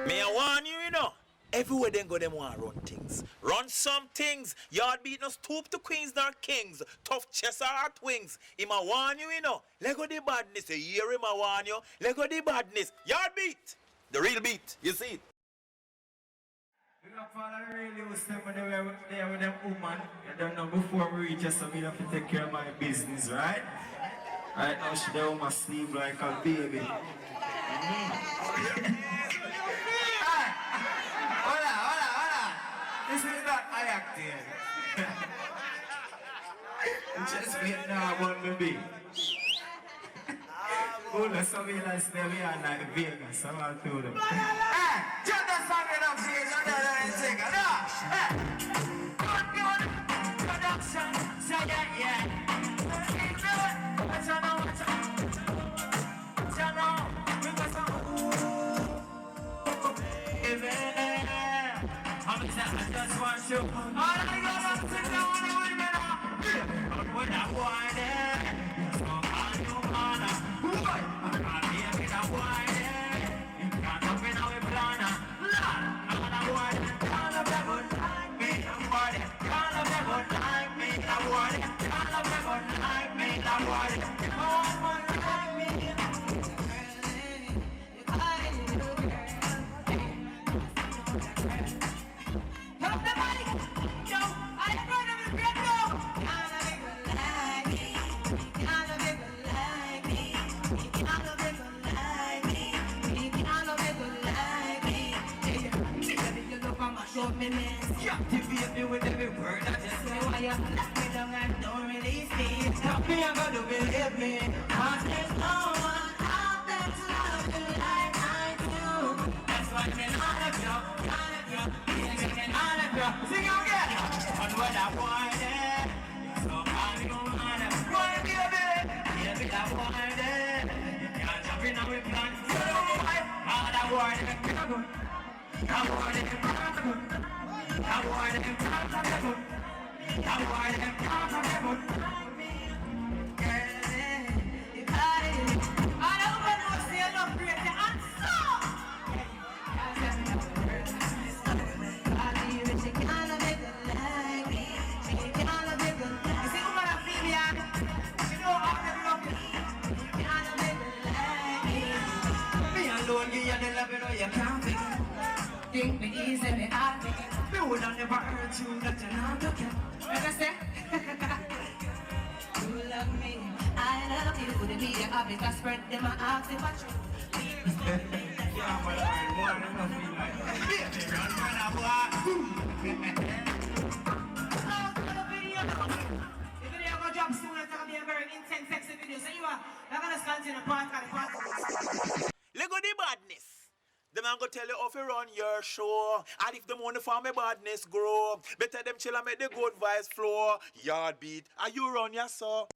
Me I warn you, you know. Everywhere they go, them want run things. Run some things. Yard beat no stoop to queens nor kings. Tough chest or hot wings. Him a warn you, you know. Lego the badness. You hear him a warn you. Lego the badness. Yard beat. The real beat. You see it. We got follow the radio step when they were there with them woman. I don't know before we reach us, so we have to take care of my business, right? Right now she there with my sleep like a baby. Hola. This is not I acting. Just wait now about me be. Oh, the surveillance there we are like Vegas, I'm all through them. Hey, just a song it up, see, it's another thing, no? Hey, good, production, say yeah. Keep it, what's on, because I'm baby. I just want you. All I got to sit down with me now. But when I want it, so I know man. I can't make it a want it. You can't up in our plan. I want it. Can't have ever like me. I want it. Can't have ever like me. I want it. Can't have ever like me. I want it. Oh, one like me. Captivate me with every word I just say. Why you knock me down and don't release me? Stop me, I'm gonna believe me. Cause there's no one out there to love you like I do. That's why I'm all of you, all of you. Sing again. And when I want it, so I'm gonna want it, baby, I want it. You can't jump in our plan. You know why? All I want it, I want it, I want it, think me easy, me happy. Me would have never hurt you, that you're not looking. Understand? You love me, I love you. The media habit, I spread them, I ask if I true. Yeah, but I want to feel like baby, run, the video gonna drop soon, it's gonna be a very intense, sexy video. So you are gonna continue part. Lego the badness. The man go tell you how to run your show. And if them want to farm a badness grow, better them chill and make the GWhiz flow. Yard beat, and you run your show.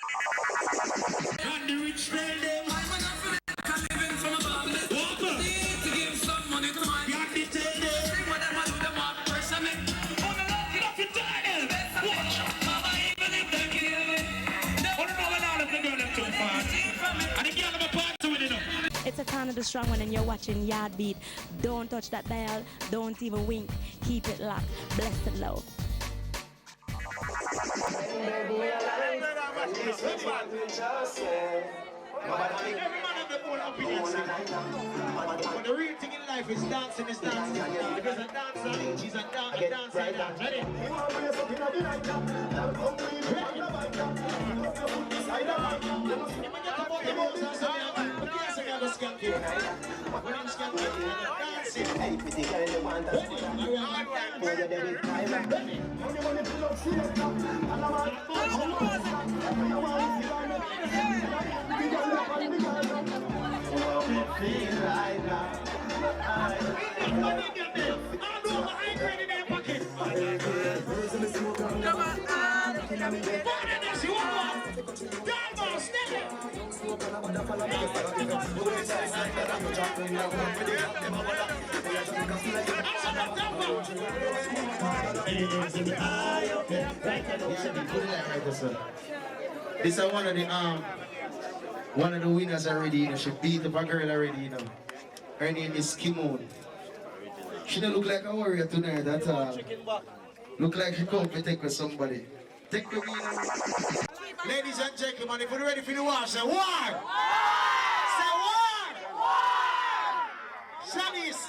And the rich tell them I'm not living from a badness. Walk up. To give some money to my yard beat tell them. See what them do them up pressure me. On the love, get off your tail. Watch out. Mama even if they kill me. What about all of the girl them too fast? And the girl of a part to it enough. It's a kind of the strong one and you're watching Yard Beat. Don't touch that dial, don't even wink. Keep it locked. Blessed love. Every man have their own opinions. But the real thing in life is dancing. Because a dancer, she's a dancer. Ready? Hey, pretty girl, you want to This is one of the One of the winners already, you know. She beat up a girl already, you know. Her name is Kimon. She don't look like a warrior tonight at all. Look like she come to take with somebody. Take the winner. Ladies and gentlemen, if you're ready for the war, say war! Say war! Shanice,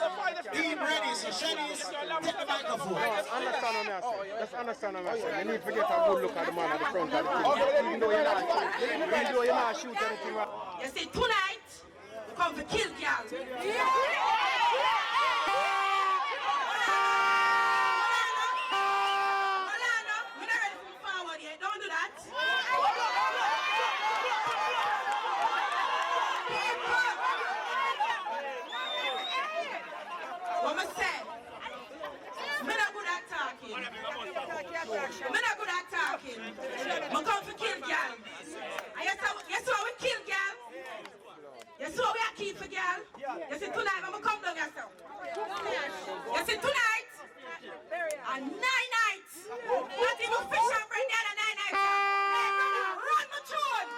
team ready, so Shanice, take the microphone. Let's understand what I'm saying. You need to get a good look at the man at the front of the team. Even though you're not shooting anything right. You see, tonight, we come to kill girl. Don't do that. What I say? I'm not good at talking. I'm not good at talking. I come to kill girl. And you saw we kill girl. You saw we are keep for girl. You see tonight I'm come down yourself. You see tonight and 9 nights. Not even fish and bread there and 9 nights. Run my tune.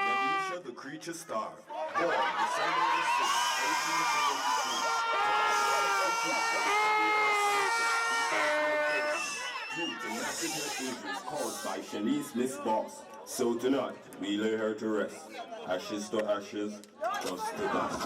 Nanisha, the creature star. Born December 6, 1872. Due to massive head injuries caused by Shanice Miss Boss. So tonight, we lay her to rest. Ashes to ashes, dust to dust.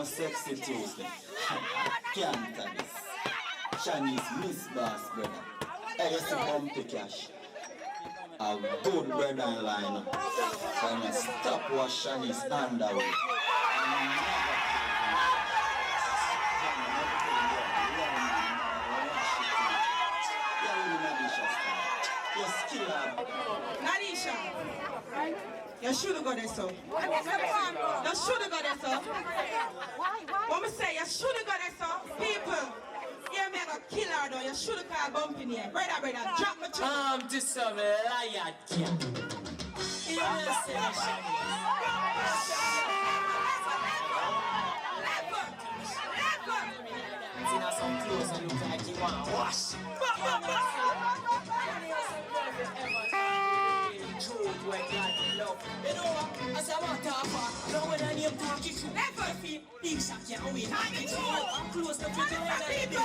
Sexy Tuesday. Can't this. Shanice Miss Boss, brother. I used to bumpy cash. A good brother in line. And I stop wash Shanice underwear. Nanisha, you should have got this up. You should have got this up. What me say, you should have got this up. People, you may have kill her though. You should have called bumping here. Brother, drop my tune. Just some liar, kid. You understand, Shanice? Some clothes and look like you want to wash. You know what? As I want to talk, no when I name talking to never feel big shot can't wait. I'm close to people and I big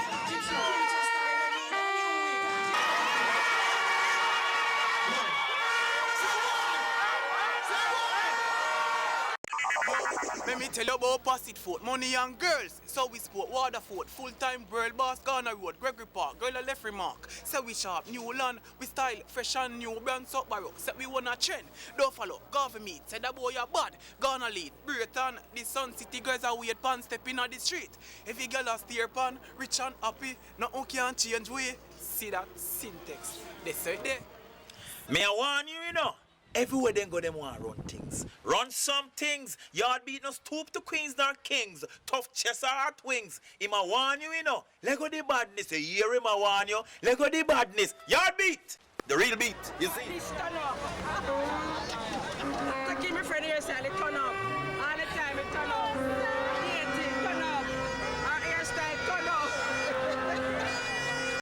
Let me tell you about Passit Fort, money and girls. So we sport Waterford, full-time world boss, Ghana Road, Gregory Park, girl a left remark. So we sharp, new land, we style, fresh and new, brand up barrow. Say we want a trend, don't follow, government meet, say that boy you bad, Ghana lead, Britain, the Sun City girls are weird pan, stepping on the street. If you girl a steer pan, rich and happy, nothing can change way. See that syntax, they say there. May I warn you, you know? Everywhere they go, them want run things. Run some things. Yard beat no stoop to queens nor kings. Tough chest or hot wings. Him a warn you, you know. Let go the badness. You hear him a warn you. Let go the badness. Yard beat. The real beat. You see? This turn up. To keep my friend here, say, turn up. All the time, it turn up.